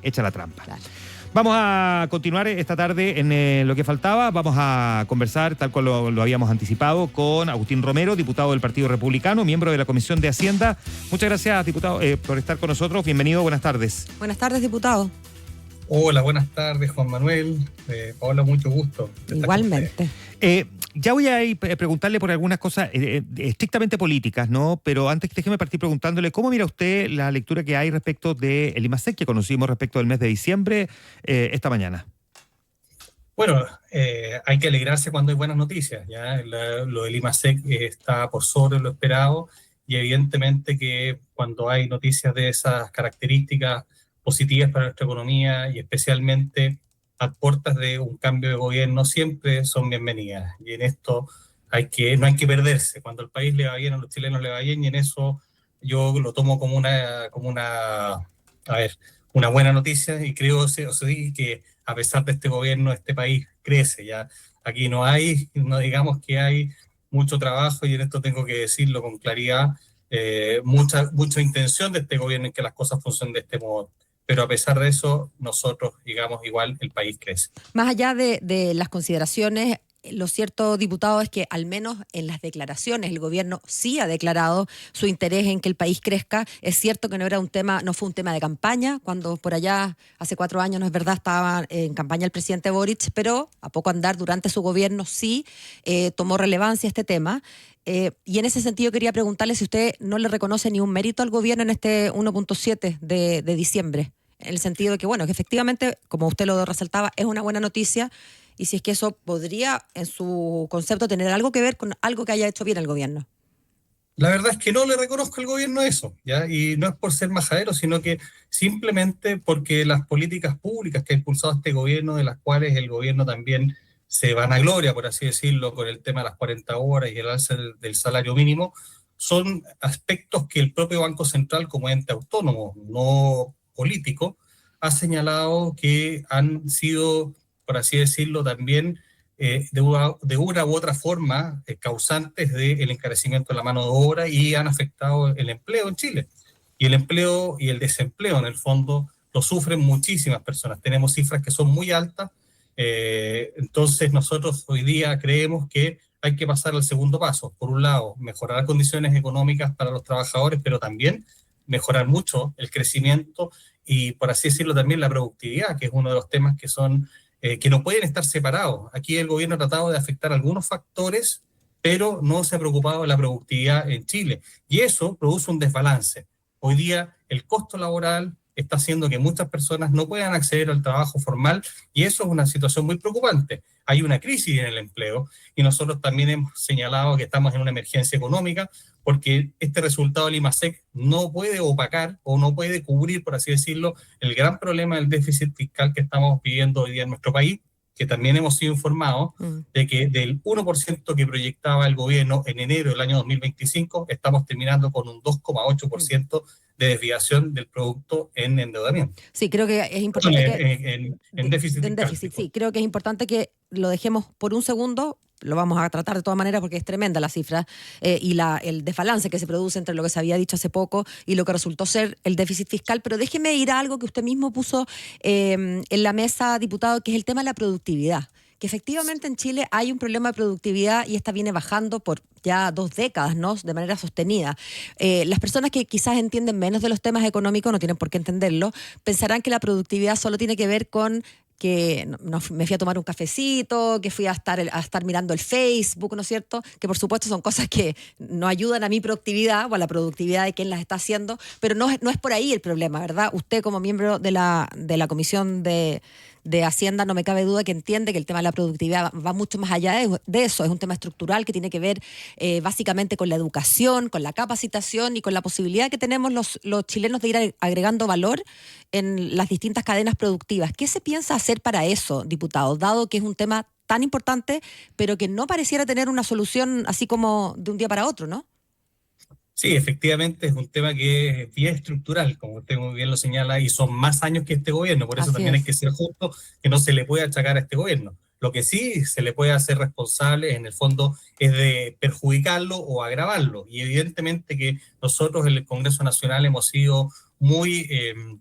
hecha la trampa. Claro. Vamos a continuar esta tarde en lo que faltaba. Vamos a conversar, tal cual lo habíamos anticipado, con Agustín Romero, diputado del Partido Republicano, miembro de la Comisión de Hacienda. Muchas gracias, diputado, por estar con nosotros. Bienvenido, buenas tardes. Buenas tardes, diputado. Hola, buenas tardes, Juan Manuel. Paola, mucho gusto. Igualmente. Ya voy a ir preguntarle por algunas cosas estrictamente políticas, ¿no? Pero antes déjeme partir preguntándole, ¿cómo mira usted la lectura que hay respecto del IMASEC que conocimos respecto del mes de diciembre esta mañana? Bueno, hay que alegrarse cuando hay buenas noticias, ¿ya? Lo del IMASEC está por sobre lo esperado y evidentemente que cuando hay noticias de esas características positivas para nuestra economía y especialmente a puertas de un cambio de gobierno siempre son bienvenidas. Y en esto no hay que perderse. Cuando al país le va bien, a los chilenos le va bien, y en eso yo lo tomo como una buena noticia, y creo que a pesar de este gobierno, este país crece. Ya aquí no digamos que hay mucho trabajo, y en esto tengo que decirlo con claridad, mucha intención de este gobierno en que las cosas funcionen de este modo. Pero a pesar de eso, nosotros, digamos, igual el país crece. Más allá de las consideraciones, lo cierto, diputado, es que al menos en las declaraciones el gobierno sí ha declarado su interés en que el país crezca. Es cierto que no fue un tema de campaña, cuando por allá hace 4 años, no es verdad, estaba en campaña el presidente Boric, pero a poco andar durante su gobierno sí tomó relevancia este tema. Y en ese sentido quería preguntarle si usted no le reconoce ni un mérito al gobierno en este 1.7 de diciembre, en el sentido de que, bueno, que efectivamente, como usted lo resaltaba, es una buena noticia, y si es que eso podría, en su concepto, tener algo que ver con algo que haya hecho bien el gobierno. La verdad es que no le reconozco al gobierno eso, ¿ya? Y no es por ser majadero, sino que simplemente porque las políticas públicas que ha impulsado este gobierno, de las cuales el gobierno también se vanagloria, por así decirlo, con el tema de las 40 horas y el alza del salario mínimo, son aspectos que el propio Banco Central, como ente autónomo, no político, ha señalado que han sido, por así decirlo, también de una u otra forma causantes del encarecimiento de la mano de obra, y han afectado el empleo en Chile. Y el empleo y el desempleo, en el fondo, lo sufren muchísimas personas. Tenemos cifras que son muy altas. Entonces nosotros hoy día creemos que hay que pasar al segundo paso. Por un lado, mejorar las condiciones económicas para los trabajadores, pero también mejorar mucho el crecimiento y, por así decirlo, también la productividad, que es uno de los temas que no pueden estar separados. Aquí el gobierno ha tratado de afectar algunos factores, pero no se ha preocupado de la productividad en Chile. Y eso produce un desbalance. Hoy día el costo laboral está haciendo que muchas personas no puedan acceder al trabajo formal, y eso es una situación muy preocupante. Hay una crisis en el empleo, y nosotros también hemos señalado que estamos en una emergencia económica, porque este resultado del IMASEC no puede opacar o no puede cubrir, por así decirlo, el gran problema del déficit fiscal que estamos viviendo hoy día en nuestro país, que también hemos sido informados de que del 1% que proyectaba el gobierno en enero del año 2025, estamos terminando con un 2,8% de desviación del producto en endeudamiento. Sí, creo que es importante en déficit fiscal. Sí, creo que es importante que lo dejemos por un segundo. Lo vamos a tratar de todas maneras porque es tremenda la cifra y el desbalance que se produce entre lo que se había dicho hace poco y lo que resultó ser el déficit fiscal. Pero déjeme ir a algo que usted mismo puso en la mesa, diputado, que es el tema de la productividad. Que efectivamente en Chile hay un problema de productividad, y esta viene bajando por ya 2 décadas, ¿no?, de manera sostenida. Las personas que quizás entienden menos de los temas económicos, no tienen por qué entenderlo, pensarán que la productividad solo tiene que ver con que me fui a tomar un cafecito, que fui a estar mirando el Facebook, ¿no es cierto? Que por supuesto son cosas que no ayudan a mi productividad o a la productividad de quien las está haciendo, pero no es por ahí el problema, ¿verdad? Usted, como miembro de la Comisión de Hacienda, no me cabe duda que entiende que el tema de la productividad va mucho más allá de eso. Es un tema estructural que tiene que ver básicamente con la educación, con la capacitación y con la posibilidad que tenemos los chilenos de ir agregando valor en las distintas cadenas productivas. ¿Qué se piensa hacer para eso, diputado, dado que es un tema tan importante, pero que no pareciera tener una solución así como de un día para otro, ¿no? Sí, efectivamente es un tema que es bien estructural, como usted muy bien lo señala, y son más años que este gobierno, por eso Así también es. hay que ser justo, que no se le puede achacar a este gobierno. Lo que sí se le puede hacer responsable, en el fondo, es de perjudicarlo o agravarlo, y evidentemente que nosotros en el Congreso Nacional hemos sido muy,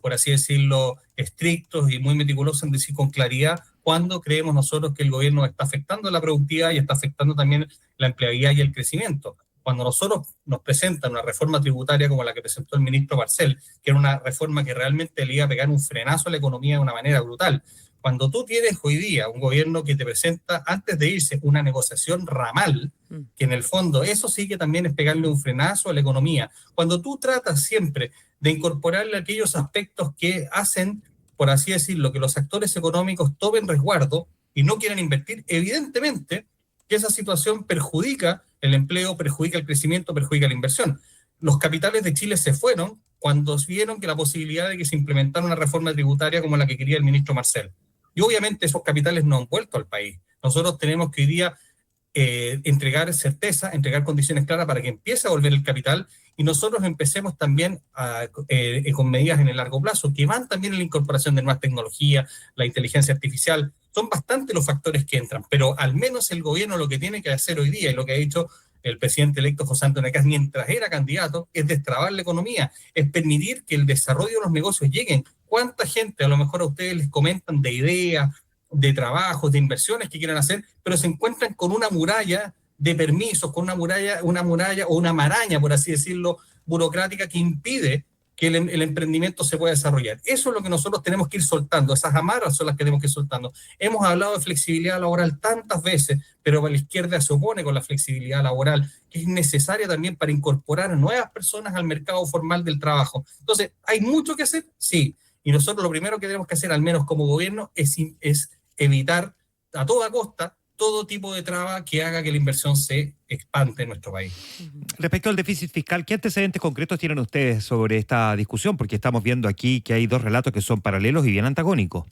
por así decirlo, estrictos y muy meticulosos en decir con claridad cuándo creemos nosotros que el gobierno está afectando la productividad y está afectando también la empleabilidad y el crecimiento. Cuando nosotros nos presentan una reforma tributaria como la que presentó el ministro Marcel, que era una reforma que realmente le iba a pegar un frenazo a la economía de una manera brutal, cuando tú tienes hoy día un gobierno que te presenta, antes de irse, una negociación ramal, que en el fondo eso sí que también es pegarle un frenazo a la economía. Cuando tú tratas siempre de incorporarle aquellos aspectos que hacen, por así decirlo, que los actores económicos tomen resguardo y no quieran invertir, evidentemente que esa situación perjudica el empleo, perjudica el crecimiento, perjudica la inversión. Los capitales de Chile se fueron cuando vieron que la posibilidad de que se implementara una reforma tributaria como la que quería el ministro Marcel. Y obviamente esos capitales no han vuelto al país. Nosotros tenemos que hoy día entregar certeza, entregar condiciones claras para que empiece a volver el capital y nosotros empecemos también con medidas en el largo plazo, que van también en la incorporación de nuevas tecnologías, la inteligencia artificial. Son bastantes los factores que entran, pero al menos el gobierno lo que tiene que hacer hoy día y lo que ha dicho el presidente electo José Antonio Kast mientras era candidato es destrabar la economía, es permitir que el desarrollo de los negocios lleguen. ¿Cuánta gente a lo mejor a ustedes les comentan de ideas, de trabajos, de inversiones que quieran hacer, pero se encuentran con una muralla de permisos, con una muralla o una maraña, por así decirlo, burocrática que impide que el emprendimiento se pueda desarrollar? Eso es lo que nosotros tenemos que ir soltando, esas amarras son las que tenemos que ir soltando. Hemos hablado de flexibilidad laboral tantas veces, pero la izquierda se opone con la flexibilidad laboral, que es necesaria también para incorporar a nuevas personas al mercado formal del trabajo. Entonces, ¿hay mucho que hacer? Sí. Y nosotros lo primero que tenemos que hacer, al menos como gobierno, es evitar a toda costa todo tipo de traba que haga que la inversión se expande en nuestro país. Respecto al déficit fiscal, ¿qué antecedentes concretos tienen ustedes sobre esta discusión? Porque estamos viendo aquí que hay dos relatos que son paralelos y bien antagónicos.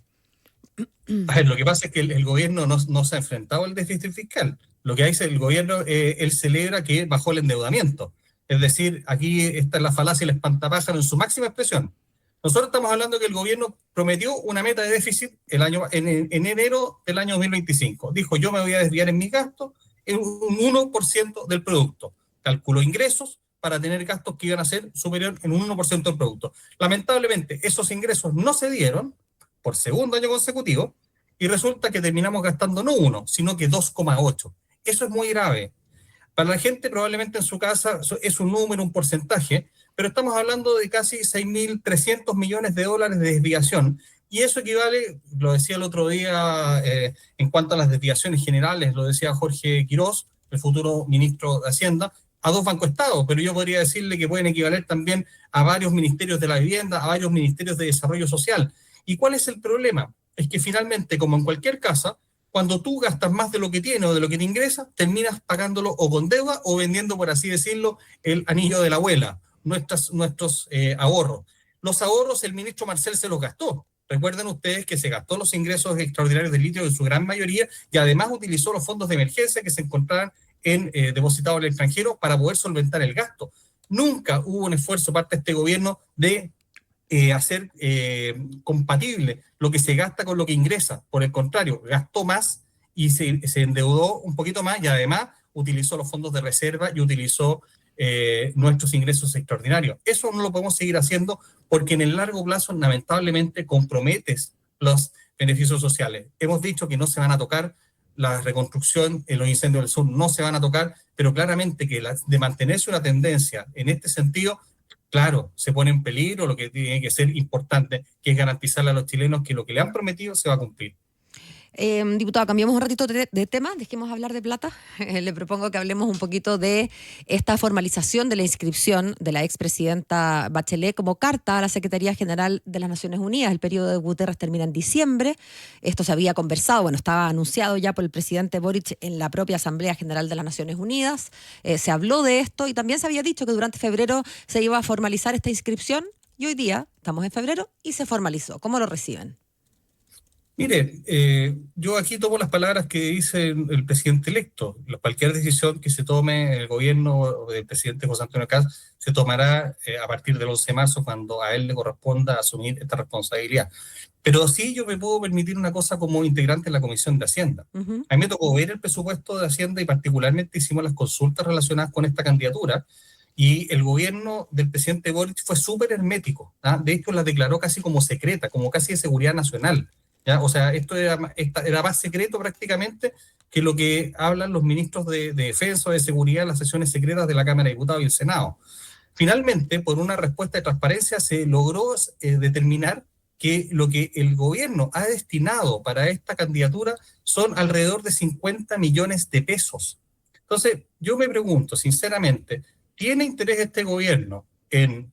A ver, lo que pasa es que el gobierno no se ha enfrentado al déficit fiscal. Lo que hace el gobierno, él celebra que bajó el endeudamiento. Es decir, aquí está la falacia y el espantapájaro en su máxima expresión. Nosotros estamos hablando que el gobierno prometió una meta de déficit en enero del año 2025. Dijo, yo me voy a desviar en mis gastos en un 1% del producto. Calculó ingresos para tener gastos que iban a ser superior en un 1% del producto. Lamentablemente, esos ingresos no se dieron por segundo año consecutivo y resulta que terminamos gastando no 1, sino que 2,8. Eso es muy grave. Para la gente probablemente en su casa es un número, un porcentaje, pero estamos hablando de casi 6.300 millones de dólares de desviación. Y eso equivale, lo decía el otro día, en cuanto a las desviaciones generales, lo decía Jorge Quirós, el futuro ministro de Hacienda, a 2 bancoestados, pero yo podría decirle que pueden equivaler también a varios ministerios de la vivienda, a varios ministerios de desarrollo social. ¿Y cuál es el problema? Es que finalmente, como en cualquier casa, cuando tú gastas más de lo que tienes o de lo que te ingresa, terminas pagándolo o con deuda o vendiendo, por así decirlo, el anillo de la abuela, nuestros ahorros. Los ahorros el ministro Marcel se los gastó. Recuerden ustedes que se gastó los ingresos extraordinarios del litio en su gran mayoría y además utilizó los fondos de emergencia que se encontraban depositados en el extranjero para poder solventar el gasto. Nunca hubo un esfuerzo parte de este gobierno de hacer compatible lo que se gasta con lo que ingresa. Por el contrario, gastó más y se endeudó un poquito más y además utilizó los fondos de reserva y utilizó nuestros ingresos extraordinarios. Eso no lo podemos seguir haciendo porque en el largo plazo lamentablemente comprometes los beneficios sociales. Hemos dicho que no se van a tocar, la reconstrucción en los incendios del sur no se van a tocar, pero claramente que de mantenerse una tendencia en este sentido, claro, se pone en peligro lo que tiene que ser importante, que es garantizarle a los chilenos que lo que le han prometido se va a cumplir. Diputado, cambiamos un ratito de tema, dejemos hablar de plata. Le propongo que hablemos un poquito de esta formalización de la inscripción de la expresidenta Bachelet como carta a la Secretaría General de las Naciones Unidas. El periodo de Guterres termina en diciembre. Esto se había conversado, bueno, estaba anunciado ya por el presidente Boric en la propia Asamblea General de las Naciones Unidas. Se habló de esto y también se había dicho que durante febrero se iba a formalizar esta inscripción y hoy día estamos en febrero y se formalizó. ¿Cómo lo reciben? Mire, yo aquí tomo las palabras que dice el presidente electo. Cualquier decisión que se tome el gobierno del presidente José Antonio Kast se tomará a partir del 11 de marzo, cuando a él le corresponda asumir esta responsabilidad. Pero sí yo me puedo permitir una cosa como integrante en la Comisión de Hacienda. Uh-huh. A mí me tocó ver el presupuesto de Hacienda y particularmente hicimos las consultas relacionadas con esta candidatura. Y el gobierno del presidente Boric fue súper hermético, ¿ah? De hecho, la declaró casi como secreta, como casi de seguridad nacional, ¿ya? O sea, era más secreto prácticamente que lo que hablan los ministros de Defensa o de Seguridad en las sesiones secretas de la Cámara de Diputados y el Senado. Finalmente, por una respuesta de transparencia, se logró determinar que lo que el gobierno ha destinado para esta candidatura son alrededor de 50 millones de pesos. Entonces, yo me pregunto, sinceramente, ¿tiene interés este gobierno en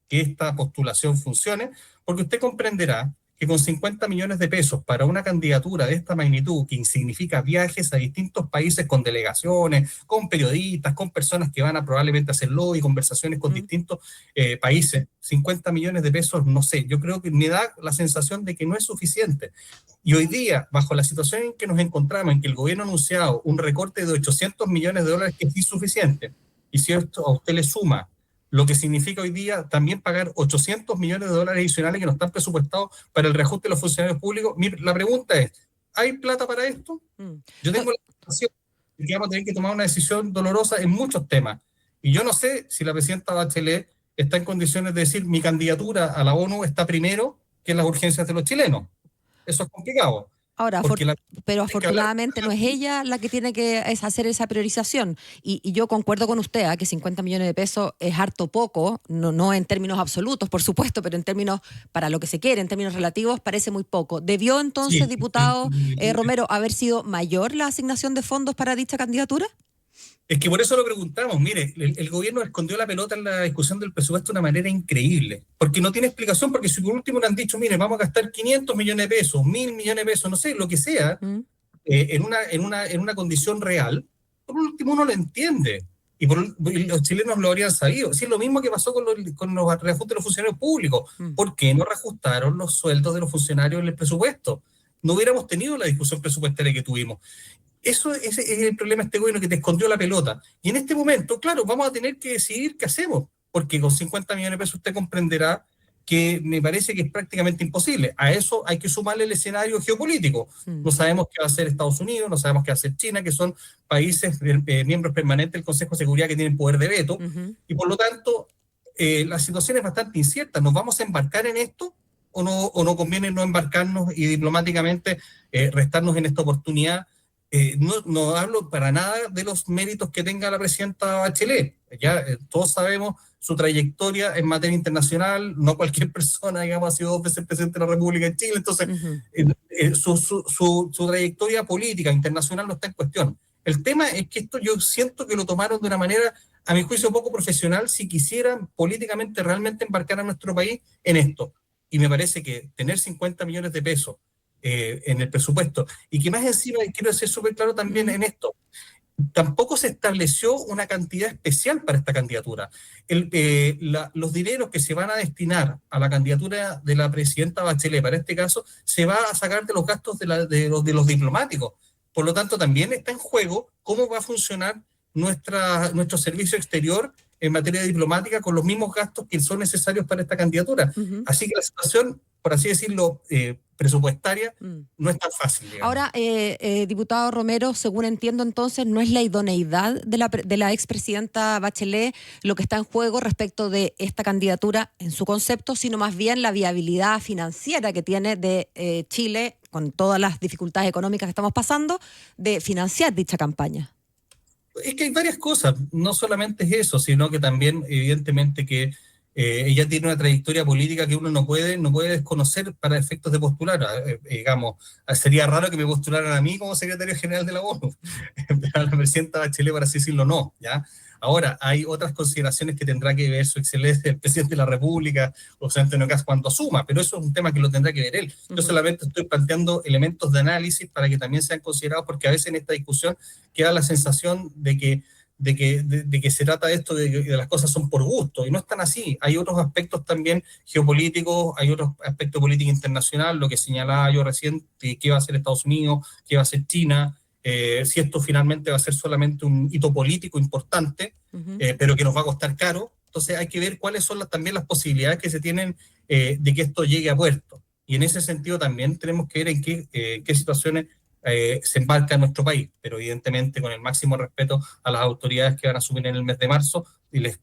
que esta postulación funcione? Porque usted comprenderá que con 50 millones de pesos para una candidatura de esta magnitud, que significa viajes a distintos países con delegaciones, con periodistas, con personas que van a probablemente hacer lobby, conversaciones con distintos países, 50 millones de pesos, no sé, yo creo que me da la sensación de que no es suficiente. Y hoy día, bajo la situación en que nos encontramos, en que el gobierno ha anunciado un recorte de 800 millones de dólares que es insuficiente, y si esto a usted le suma lo que significa hoy día también pagar 800 millones de dólares adicionales que no están presupuestados para el reajuste de los funcionarios públicos, la pregunta es, ¿hay plata para esto? Yo tengo la sensación de que vamos a tener que tomar una decisión dolorosa en muchos temas. Y yo no sé si la presidenta Bachelet está en condiciones de decir mi candidatura a la ONU está primero que las urgencias de los chilenos. Eso es complicado. Ahora, pero afortunadamente no es ella la que tiene que hacer esa priorización. Y yo concuerdo con usted, que 50 millones de pesos es harto poco, no en términos absolutos, por supuesto, pero en términos, para lo que se quiere, en términos relativos, parece muy poco. ¿Debió entonces, diputado Romero, haber sido mayor la asignación de fondos para dicha candidatura? Es que por eso lo preguntamos. Mire, el gobierno escondió la pelota en la discusión del presupuesto de una manera increíble, porque no tiene explicación, porque si por último le han dicho, mire, vamos a gastar 500 millones de pesos, 1.000 millones de pesos, no sé, lo que sea, en una condición real, por último uno lo entiende, y los chilenos lo habrían sabido. Sí, es lo mismo que pasó con los reajustes de los funcionarios públicos. ¿Por qué no reajustaron los sueldos de los funcionarios en el presupuesto? No hubiéramos tenido la discusión presupuestaria que tuvimos. Ese es el problema de este gobierno, que te escondió la pelota. Y en este momento, claro, vamos a tener que decidir qué hacemos, porque con 50 millones de pesos usted comprenderá que me parece que es prácticamente imposible. A eso hay que sumarle el escenario geopolítico. No sabemos qué va a hacer Estados Unidos, no sabemos qué va a hacer China, que son países miembros permanentes del Consejo de Seguridad que tienen poder de veto, y por lo tanto la situación es bastante incierta. ¿Nos vamos a embarcar en esto o no conviene no embarcarnos y diplomáticamente restarnos en esta oportunidad? No hablo para nada de los méritos que tenga la presidenta Bachelet. Ya todos sabemos su trayectoria en materia internacional. No cualquier persona, digamos, ha sido 2 veces presidente de la República de Chile. Entonces, su trayectoria política internacional no está en cuestión. El tema es que esto yo siento que lo tomaron de una manera, a mi juicio, poco profesional, si quisieran políticamente realmente embarcar a nuestro país en esto. Y me parece que tener 50 millones de pesos en el presupuesto, y que más encima, quiero ser súper claro también en esto, tampoco se estableció una cantidad especial para esta candidatura. Los dineros que se van a destinar a la candidatura de la presidenta Bachelet, para este caso, se va a sacar de los gastos de los diplomáticos. Por lo tanto, también está en juego cómo va a funcionar nuestro servicio exterior en materia diplomática con los mismos gastos que son necesarios para esta candidatura. Así que la situación, por así decirlo, presupuestaria, no es tan fácil, digamos. Ahora, diputado Romero, según entiendo entonces, no es la idoneidad de la expresidenta Bachelet lo que está en juego respecto de esta candidatura en su concepto, sino más bien la viabilidad financiera que tiene de Chile, con todas las dificultades económicas que estamos pasando, de financiar dicha campaña. Es que hay varias cosas, no solamente es eso, sino que también, evidentemente, que ella tiene una trayectoria política que uno no puede desconocer para efectos de postular. Digamos, sería raro que me postularan a mí como secretario general de la ONU, pero a la presidenta Bachelet, para así decirlo, no, ¿ya? Ahora, hay otras consideraciones que tendrá que ver su excelencia, el presidente de la República, o sea, en caso cuando asuma, pero eso es un tema que lo tendrá que ver él. Yo solamente estoy planteando elementos de análisis para que también sean considerados, porque a veces en esta discusión queda la sensación de que se trata de esto, de que las cosas son por gusto, y no es tan así. Hay otros aspectos también geopolíticos, hay otros aspectos de política internacional, lo que señalaba yo recién, qué va a hacer Estados Unidos, qué va a hacer China, si esto finalmente va a ser solamente un hito político importante, pero que nos va a costar caro. Entonces hay que ver cuáles son también las posibilidades que se tienen de que esto llegue a puerto. Y en ese sentido también tenemos que ver en qué situaciones se embarca en nuestro país, pero evidentemente con el máximo respeto a las autoridades que van a asumir en el mes de marzo, y les